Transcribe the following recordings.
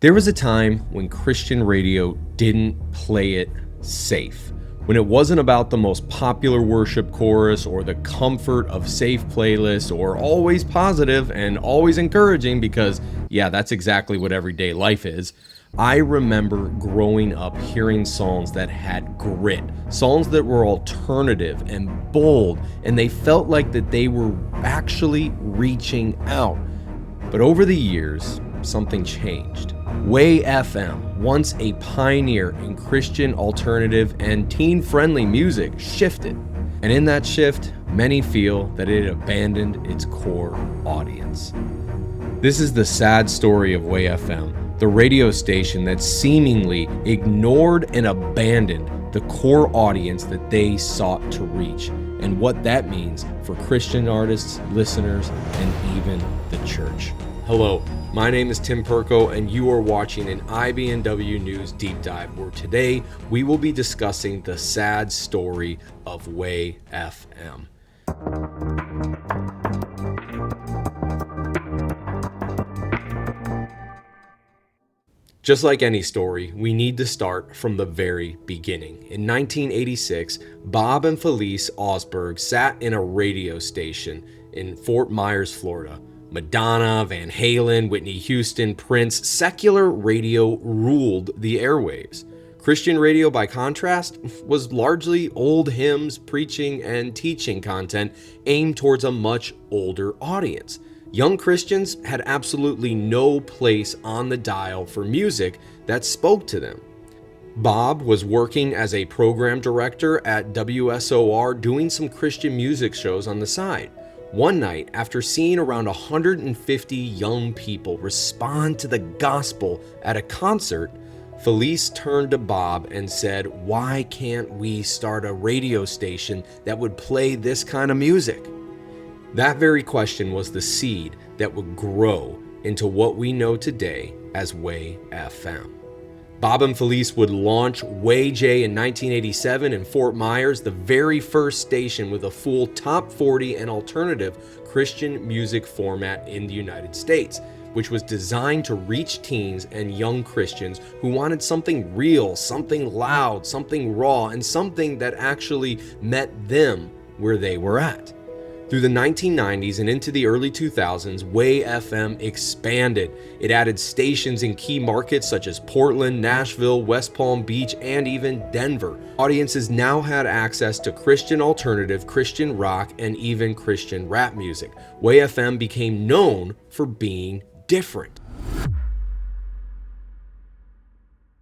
There was a time when Christian radio didn't play it safe, when it wasn't about the most popular worship chorus or the comfort of safe playlists or always positive and always encouraging because, yeah, that's exactly what everyday life is. I remember growing up hearing songs that had grit, songs that were alternative and bold, and they felt like that they were actually reaching out. But over the years, something changed. Way FM, once a pioneer in Christian alternative and teen-friendly music, shifted. And in that shift, many feel that it abandoned its core audience. This is the sad story of Way FM, the radio station that seemingly ignored and abandoned the core audience that they sought to reach, and what that means for Christian artists, listeners, and even the church. Hello, my name is Tim Perko, and you are watching an IBNW News Deep Dive, where today we will be discussing the sad story of Way FM. Just like any story, we need to start from the very beginning. In 1986, Bob and Felice Osberg sat in a radio station in Fort Myers, Florida. Madonna, Van Halen, Whitney Houston, Prince, secular radio ruled the airwaves. Christian radio, by contrast, was largely old hymns, preaching, and teaching content aimed towards a much older audience. Young Christians had absolutely no place on the dial for music that spoke to them. Bob was working as a program director at WSOR, doing some Christian music shows on the side. One night, after seeing around 150 young people respond to the gospel at a concert, Felice turned to Bob and said, "Why can't we start a radio station that would play this kind of music?" That very question was the seed that would grow into what we know today as Way FM. Bob and Felice would launch Way J in 1987 in Fort Myers, the very first station with a full top 40 and alternative Christian music format in the United States, which was designed to reach teens and young Christians who wanted something real, something loud, something raw, and something that actually met them where they were at. Through the 1990s and into the early 2000s, Way FM expanded. It added stations in key markets such as Portland, Nashville, West Palm Beach, and even Denver. Audiences now had access to Christian alternative, Christian rock, and even Christian rap music. Way FM became known for being different.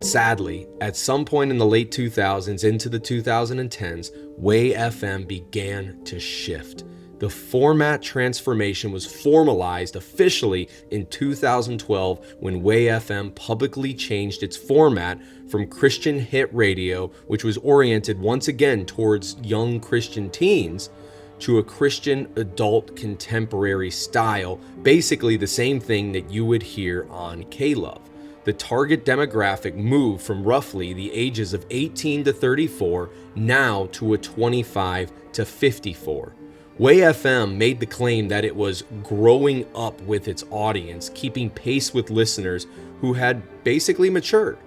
Sadly, at some point in the late 2000s into the 2010s, Way FM began to shift. The format transformation was formalized officially in 2012 when Way FM publicly changed its format from Christian hit radio, which was oriented once again towards young Christian teens, to a Christian adult contemporary style, basically the same thing that you would hear on K-LOVE. The target demographic moved from roughly the ages of 18 to 34 now to a 25 to 54. Way FM made the claim that it was growing up with its audience, keeping pace with listeners who had basically matured.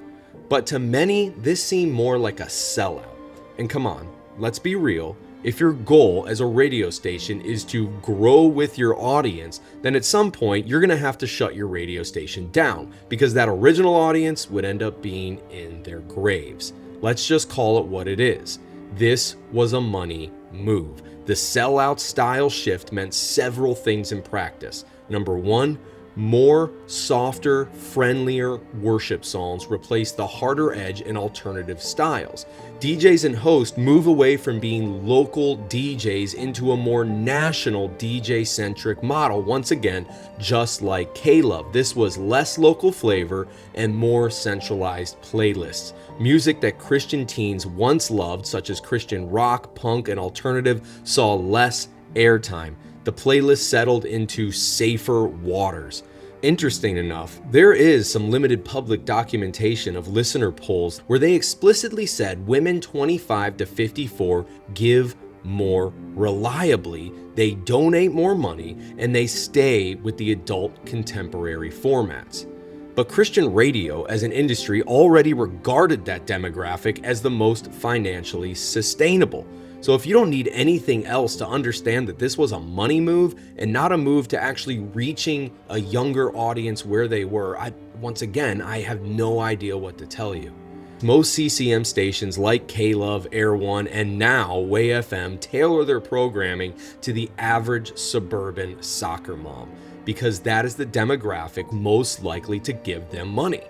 But to many, this seemed more like a sellout. And come on, let's be real. If your goal as a radio station is to grow with your audience, then at some point you're going to have to shut your radio station down because that original audience would end up being in their graves. Let's just call it what it is. This was a money move. The sellout style shift meant several things in practice. Number one, more softer, friendlier worship songs replace the harder edge and alternative styles. DJs and hosts move away from being local DJs into a more national DJ-centric model. Once again, just like K-LOVE, this was less local flavor and more centralized playlists. Music that Christian teens once loved, such as Christian rock, punk, and alternative, saw less airtime. The playlist settled into safer waters. Interesting enough, there is some limited public documentation of listener polls where they explicitly said women 25 to 54 give more reliably, they donate more money, and they stay with the adult contemporary formats. But Christian radio as an industry already regarded that demographic as the most financially sustainable. So if you don't need anything else to understand that this was a money move and not a move to actually reaching a younger audience where they were, once again, I have no idea what to tell you. Most CCM stations like K-LOVE, Air1, and now Way FM tailor their programming to the average suburban soccer mom because that is the demographic most likely to give them money.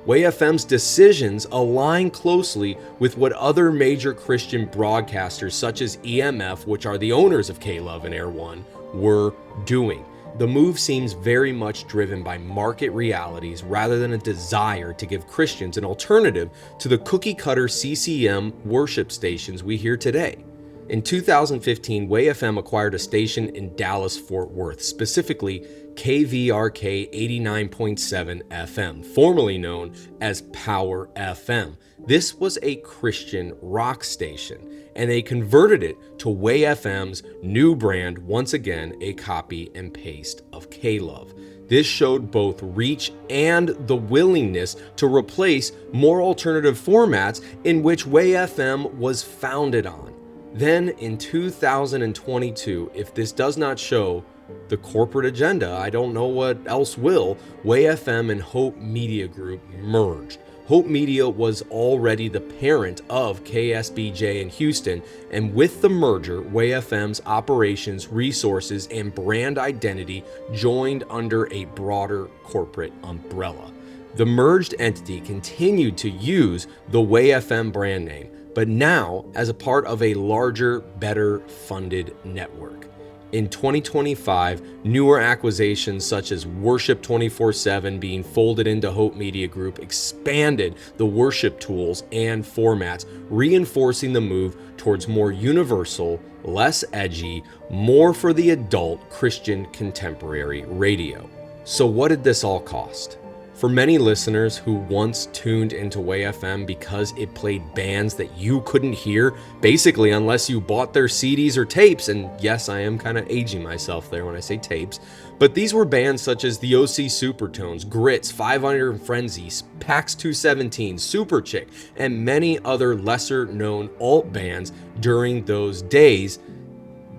Way FM's decisions align closely with what other major Christian broadcasters such as EMF, which are the owners of K-LOVE and Air1, were doing. The move seems very much driven by market realities rather than a desire to give Christians an alternative to the cookie-cutter CCM worship stations we hear today. In 2015, Way FM acquired a station in Dallas-Fort Worth, specifically KVRK 89.7 FM, formerly known as Power FM. This was a Christian rock station, and they converted it to Way FM's new brand, once again a copy and paste of K-LOVE. This showed both reach and the willingness to replace more alternative formats in which Way FM was founded on. Then in 2022, if this does not show the corporate agenda, I don't know what else will, Way FM and Hope Media Group merged. Hope Media was already the parent of KSBJ in Houston, and with the merger, Way FM's operations, resources, and brand identity joined under a broader corporate umbrella. The merged entity continued to use the Way FM brand name, but now as a part of a larger, better funded network. In 2025, newer acquisitions such as Worship 24/7 being folded into Hope Media Group expanded the worship tools and formats, reinforcing the move towards more universal, less edgy, more for the adult Christian contemporary radio. So what did this all cost? For many listeners who once tuned into Way FM because it played bands that you couldn't hear, basically unless you bought their CDs or tapes, and yes, I am kind of aging myself there when I say tapes, but these were bands such as the OC Supertones, Grits, 500 and Frenzy, Pax 217, Super Chick, and many other lesser known alt bands during those days.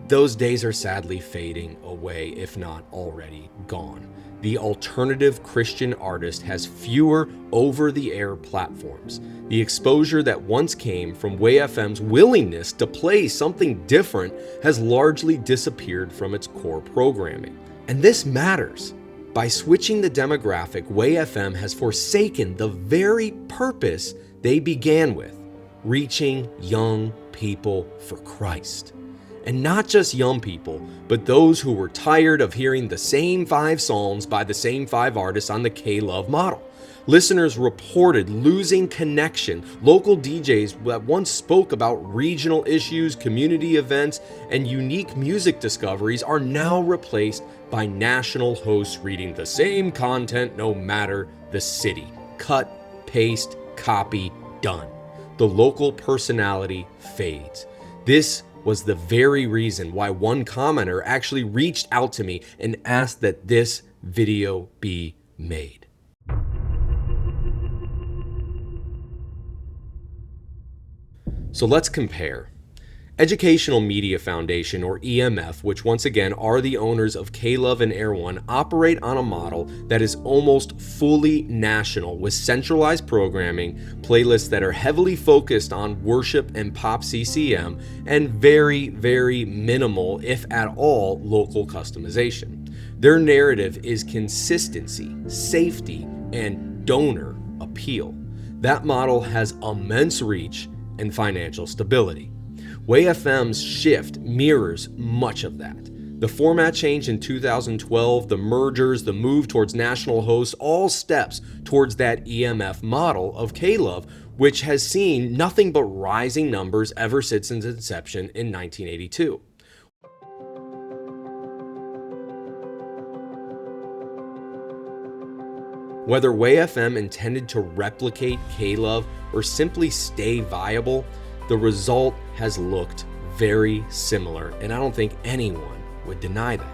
Those days are sadly fading away, if not already gone. The alternative Christian artist has fewer over-the-air platforms. The exposure that once came from Way FM's willingness to play something different has largely disappeared from its core programming. And this matters. By switching the demographic, Way FM has forsaken the very purpose they began with, reaching young people for Christ. And not just young people, but those who were tired of hearing the same 5 songs by the same 5 artists on the K-LOVE model. Listeners reported losing connection. Local DJs that once spoke about regional issues, community events, and unique music discoveries are now replaced by national hosts reading the same content no matter the city. Cut, paste, copy, done. The local personality fades. This was the very reason why one commenter actually reached out to me and asked that this video be made. So let's compare. Educational Media Foundation, or EMF, which once again are the owners of K-LOVE and Air1, operate on a model that is almost fully national with centralized programming, playlists that are heavily focused on worship and pop CCM, and very, very minimal, if at all, local customization. Their narrative is consistency, safety, and donor appeal. That model has immense reach and financial stability. Way FM's shift mirrors much of that. The format change in 2012, the mergers, the move towards national hosts, all steps towards that EMF model of K-LOVE, which has seen nothing but rising numbers ever since its inception in 1982. Whether Way FM intended to replicate K-LOVE or simply stay viable, the result has looked very similar, and I don't think anyone would deny that.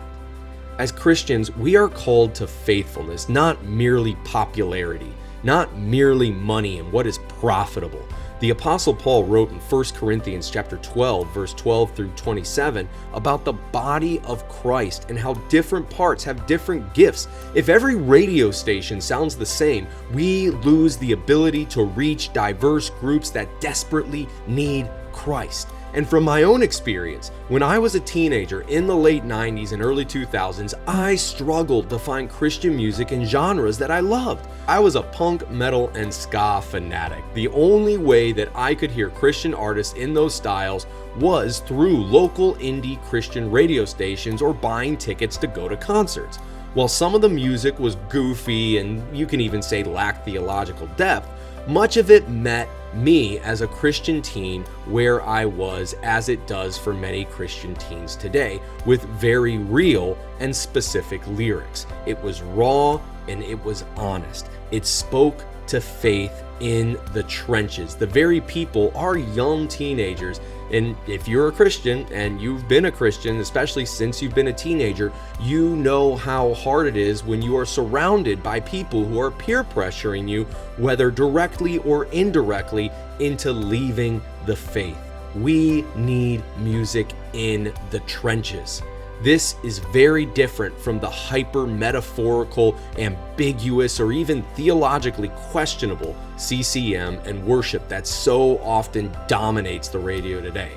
As Christians, we are called to faithfulness, not merely popularity, not merely money and what is profitable. The Apostle Paul wrote in 1 Corinthians chapter 12, verse 12 through 27 about the body of Christ and how different parts have different gifts. If every radio station sounds the same, we lose the ability to reach diverse groups that desperately need Christ. And from my own experience, when I was a teenager in the late 90s and early 2000s, I struggled to find Christian music and genres that I loved. I was a punk, metal, and ska fanatic. The only way that I could hear Christian artists in those styles was through local indie Christian radio stations or buying tickets to go to concerts. While some of the music was goofy and you can even say lacked theological depth, much of it met me as a Christian teen where I was, as it does for many Christian teens today, with very real and specific lyrics. It was raw and it was honest. It spoke to faith in the trenches, the very people, our young teenagers. And if you're a Christian and you've been a Christian, especially since you've been a teenager, you know how hard it is when you are surrounded by people who are peer pressuring you, whether directly or indirectly, into leaving the faith. We need music in the trenches. This is very different from the hyper-metaphorical, ambiguous, or even theologically questionable CCM and worship that so often dominates the radio today.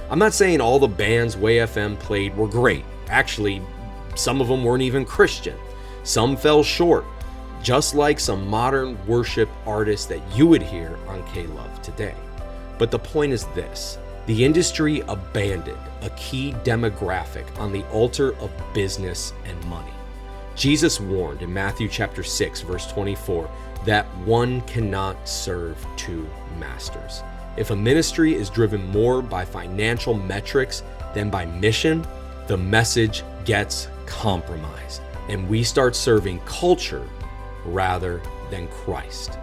I'm not saying all the bands Way FM played were great. Actually, some of them weren't even Christian. Some fell short, just like some modern worship artists that you would hear on K-LOVE today. But the point is this: the industry abandoned a key demographic on the altar of business and money. Jesus warned in Matthew chapter 6, verse 24, that one cannot serve two masters. If a ministry is driven more by financial metrics than by mission, the message gets compromised, and we start serving culture rather than Christ.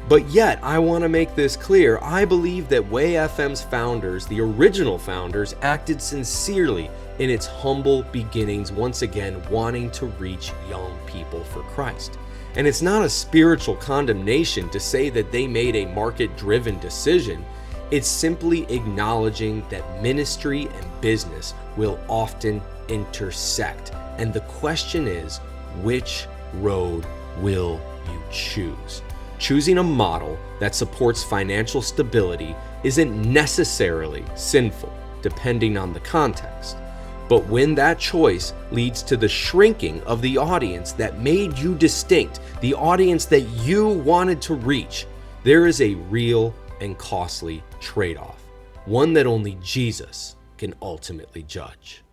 But yet, I want to make this clear. I believe that Way FM's founders, the original founders, acted sincerely in its humble beginnings, once again wanting to reach young people for Christ. And it's not a spiritual condemnation to say that they made a market-driven decision. It's simply acknowledging that ministry and business will often intersect. And the question is, which road will you choose? Choosing a model that supports financial stability isn't necessarily sinful, depending on the context. But when that choice leads to the shrinking of the audience that made you distinct, the audience that you wanted to reach, there is a real and costly trade-off, one that only Jesus can ultimately judge.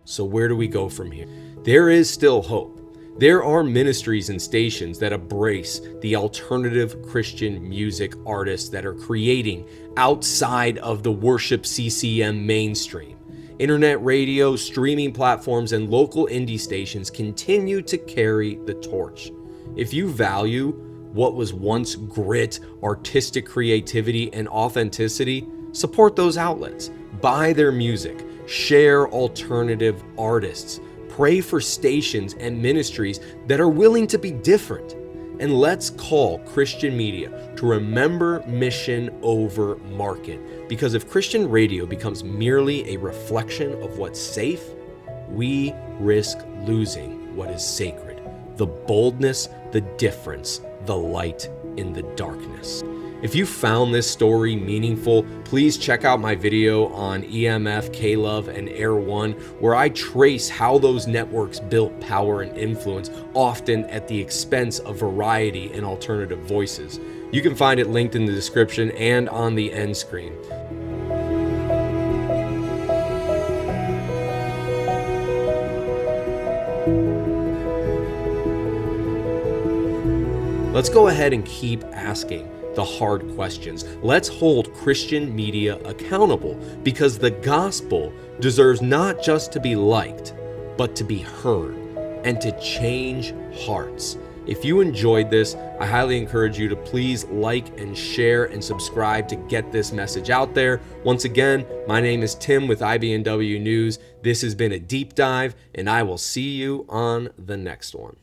So where do we go from here? There is still hope. There are ministries and stations that embrace the alternative Christian music artists that are creating outside of the worship CCM mainstream. Internet radio, streaming platforms, and local indie stations continue to carry the torch. If you value what was once grit, artistic creativity, and authenticity, support those outlets. Buy their music. Share alternative artists. Pray for stations and ministries that are willing to be different. And let's call Christian media to remember mission over market. Because if Christian radio becomes merely a reflection of what's safe, we risk losing what is sacred: the boldness, the difference, the light in the darkness. If you found this story meaningful, please check out my video on EMF, K-LOVE, and Air1, where I trace how those networks built power and influence, often at the expense of variety and alternative voices. You can find it linked in the description and on the end screen. Let's go ahead and keep asking the hard questions. Let's hold Christian media accountable, because the gospel deserves not just to be liked, but to be heard and to change hearts. If you enjoyed this, I highly encourage you to please like and share and subscribe to get this message out there. Once again, my name is Tim with IBNW News. This has been a deep dive, and I will see you on the next one.